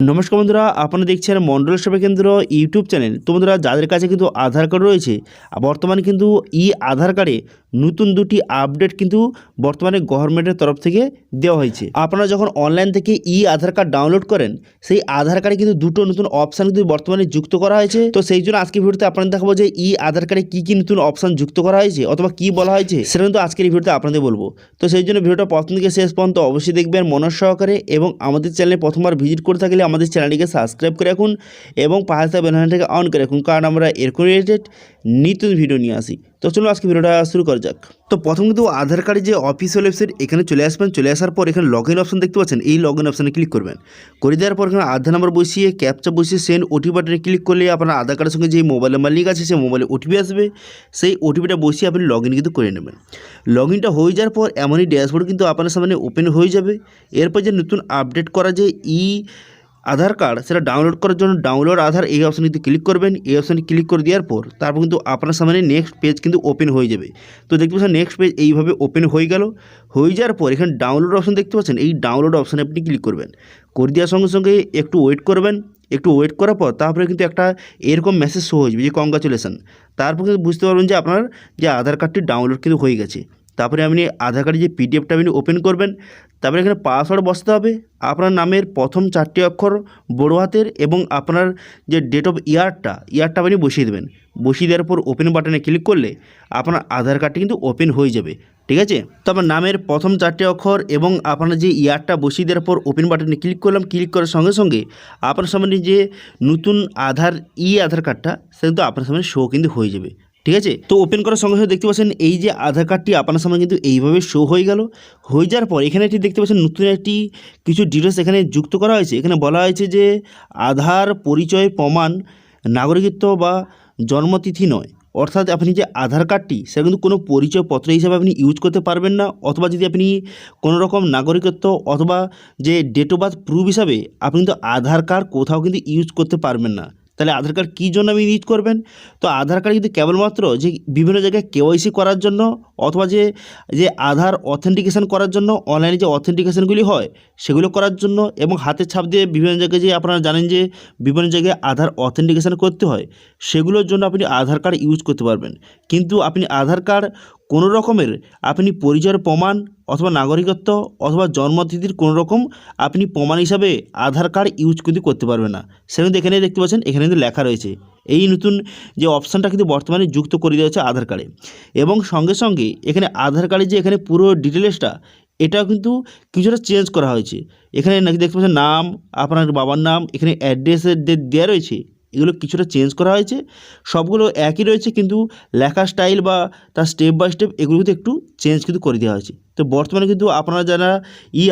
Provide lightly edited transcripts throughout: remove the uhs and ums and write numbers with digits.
নমস্কার বন্ধুরা, আপনারা দেখছেন মন্ডল সেবা কেন্দ্র ইউটিউব চ্যানেল। তো বন্ধুরা, যাদের কাছে কিন্তু আধার কার্ড রয়েছে, বর্তমানে কিন্তু আধার কার্ডে নতুন দুটি আপডেট কিন্তু বর্তমানে গভর্নমেন্টের তরফ থেকে দেওয়া হয়েছে। আপনারা যখন অনলাইন থেকে আধার কার্ড ডাউনলোড করেন, সেই আধার কার্ডে কিন্তু দুটো নতুন অপশান কিন্তু বর্তমানে যুক্ত করা হয়েছে। তো সেই জন্য আজকে ভিডিওতে আপনাদের দেখাবো যে আধার কার্ডে কী কী নতুন অপশান যুক্ত করা হয়েছে অথবা কী বলা হয়েছে, সেটা কিন্তু আজকের এই ভিডিওতে আপনাদের বলবো। তো সেই জন্য ভিডিওটা প্রথম থেকে শেষ পর্যন্ত অবশ্যই দেখবেন মনোযোগ সহকারে, এবং আমাদের চ্যানেলে প্রথমবার ভিজিট করে থাকলে আমাদের চ্যানেলটিকে সাবস্ক্রাইব করে রাখুন এবং পাশে থাকা বেল আইকনটাকে অন করে রাখুন, কারণ আমরা এরকম রিলেটেড নিত্য ভিডিও নিয়ে আসি। তো চলুন আজকে ভিডিওটা শুরু করা যাক। তো প্রথম কিন্তু আধার কার্ডের যে অফিসিয়াল ওয়েবসাইট, এখানে চলে আসবেন। চলে আসার পর এখানে লগ ইন অপশন দেখতে পাচ্ছেন, এই লগ ইন অপশানে ক্লিক করবেন। করে দেওয়ার পর এখানে আধার নাম্বার বসিয়ে ক্যাপচা বসিয়ে সেন্ড ওটিপি বাটনে ক্লিক করলে আপনার আধার কার্ডের সঙ্গে যে মোবাইল নাম্বার লিঙ্ক আছে সেই মোবাইলে ওটিপি আসবে। সেই ওটিপিটা বসিয়ে আপনি লগ ইন কিন্তু করে নেবেন। লগ ইনটা হয়ে যাওয়ার পর এমনই ড্যাশবোর্ড কিন্তু আপনার সামনে ওপেন হয়ে যাবে। এরপর যে নতুন আপডেট করা যে আধার কার্ড, সেটা ডাউনলোড করার জন্য ডাউনলোড আধার এই অপশানে কিন্তু ক্লিক করবেন। এই অপশানে ক্লিক করে দেওয়ার পর তারপর কিন্তু আপনার সামনে নেক্সট পেজ কিন্তু ওপেন হয়ে যাবে। তো দেখতে পাচ্ছেন নেক্সট পেজ এইভাবে ওপেন হয়ে গেল। হয়ে যাওয়ার পর এখানে ডাউনলোড অপশান দেখতে পাচ্ছেন, এই ডাউনলোড অপশানে আপনি ক্লিক করবেন। করে দেওয়ার সঙ্গে সঙ্গে একটু ওয়েট করবেন। একটু ওয়েট করার পর তারপরে কিন্তু একটা এরকম মেসেজ শো হয়ে যাবে যে কংগ্রাচুলেশন। তারপর কিন্তু বুঝতে পারবেন যে আপনার যে আধার কার্ডটি ডাউনলোড কিন্তু হয়ে গেছে। তারপরে আপনি আধার কার্ডের যে পিডিএফটা আপনি ওপেন করবেন। তারপরে এখানে পাসওয়ার্ড বসাতে হবে। আপনার নামের প্রথম 4টি অক্ষর বড় হাতের এবং আপনার যে ডেট অফ ইয়ারটা আপনি বসিয়ে দেবেন। বসিয়ে দেওয়ার পর ওপেন বাটনে ক্লিক করলে আপনার আধার কার্ডটি কিন্তু ওপেন হয়ে যাবে। ঠিক আছে, তো আপনার নামের প্রথম 4টি অক্ষর এবং আপনার যে ইয়ারটা বসিয়ে দেওয়ার পর ওপেন বাটনে ক্লিক করলাম। ক্লিক করার সঙ্গে সঙ্গে আপনার সামনে যে নতুন আধার কার্ডটা সেটা কিন্তু আপনার সামনে শো কিন্তু হয়ে যাবে। ঠিক আছে, তো ওপেন করার সঙ্গে সঙ্গে দেখতে পাচ্ছেন এই যে আধার কার্ডটি আপনার সামনে কিন্তু এইভাবে শো হয়ে গেল। হয়ে যাওয়ার পর এখানে একটি দেখতে পাচ্ছেন নতুন একটি কিছু ডিটেলস এখানে যুক্ত করা হয়েছে। এখানে বলা হয়েছে যে আধার পরিচয় প্রমাণ নাগরিকত্ব বা জন্মতিথি নয়। অর্থাৎ আপনি যে আধার কার্ডটি সেটা কিন্তু কোনো পরিচয়পত্র হিসাবে আপনি ইউজ করতে পারবেন না, অথবা যদি আপনি কোনো রকম নাগরিকত্ব অথবা যে ডেট অফ বার্থ প্রুফ হিসাবে আপনি কিন্তু আধার কার্ড কোথাও কিন্তু ইউজ করতে পারবেন না। তাহলে আধার কার্ড কী জন্য আপনি ইউজ করবেন? তো আধার কার্ড কিন্তু কেবলমাত্র যে বিভিন্ন জায়গায় কেওয়াইসি করার জন্য, অথবা যে আধার অথেন্টিকেশন করার জন্য, অনলাইনে যে অথেন্টিকেশনগুলি হয় সেগুলো করার জন্য, এবং হাতের ছাপ দিয়ে বিভিন্ন জায়গায় যে আপনারা জানেন যে বিভিন্ন জায়গায় আধার অথেন্টিকেশন করতে হয়, সেগুলোর জন্য আপনি আধার কার্ড ইউজ করতে পারবেন। কিন্তু আপনি আধার কার্ড কোনো রকমের আপনি পরিচয়ের প্রমাণ অথবা নাগরিকত্ব অথবা জন্মতিথির কোনো রকম আপনি প্রমাণ হিসাবে আধার কার্ড ইউজ কিন্তু করতে পারবেন না। সেটা কিন্তু এখানে দেখতে পাচ্ছেন, এখানে কিন্তু লেখা রয়েছে। এই নতুন যে অপশানটা কিন্তু বর্তমানে যুক্ত করে দেওয়া হচ্ছে আধার কার্ডে, এবং সঙ্গে সঙ্গে এখানে আধার কার্ডের যে এখানে পুরো ডিটেলসটা এটাও কিন্তু কিছুটা চেঞ্জ করা হয়েছে। এখানে নাকি দেখতে পাচ্ছেন নাম, আপনার বাবার নাম, এখানে অ্যাড্রেসের দেওয়া রয়েছে, এগুলো কিছুটা চেঞ্জ করা হয়েছে। সবগুলো একই রয়েছে, কিন্তু লেখা স্টাইল বা তার স্টেপ বাই স্টেপ এগুলো কিন্তু একটু চেঞ্জ কিন্তু করে দেওয়া হয়েছে। তো বর্তমানে কিন্তু আপনারা যারা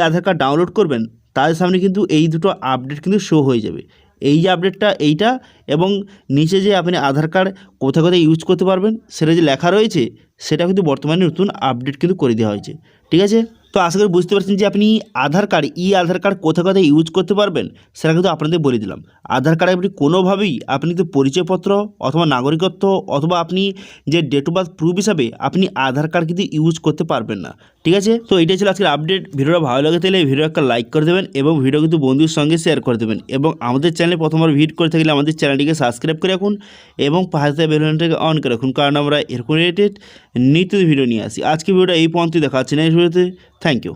আধার কার্ড ডাউনলোড করবেন তাদের সামনে কিন্তু এই দুটো আপডেট কিন্তু শো হয়ে যাবে। এই যে আপডেটটা এইটা, এবং নিচে যে আপনি আধার কার্ড কোথায় কোথায় ইউজ করতে পারবেন সেটা যে লেখা রয়েছে সেটা কিন্তু বর্তমানে নতুন আপডেট কিন্তু করে দেওয়া হয়েছে। ঠিক আছে, তো আশা করি বুঝতে পারছেন যে আপনি আধার কার্ড কোথায় কোথায় ইউজ করতে পারবেন সেটা কিন্তু আপনাদের বলে দিলাম। আধার কার্ডে আপনি কোনোভাবেই আপনি কিন্তু পরিচয়পত্র অথবা নাগরিকত্ব অথবা আপনি যে ডেট অফ বার্থ প্রুফ হিসাবে আপনি আধার কার্ড কিন্তু ইউজ করতে পারবেন না। ঠিক আছে, তো এটাই ছিল আজকের আপডেট। ভিডিওটা ভালো লাগে তাহলে ভিডিও একটা লাইক করে দেবেন এবং ভিডিও কিন্তু বন্ধুর সঙ্গে শেয়ার করে দেবেন, এবং আমাদের চ্যানেলে প্রথমবার ভিজিট করে থাকলে আমাদের চ্যানেলটিকে সাবস্ক্রাইব করে রাখুন এবং পাশে থাকা বেল আইকনটাকে অন করে রাখুন, কারণ আমরা এরকম রিলেটেড নিত্য ভিডিও নিয়ে আসি। আজকে ভিডিওটা এই পর্যন্ত দেখা হচ্ছে নেক্সট ভিডিওতে। Thank you.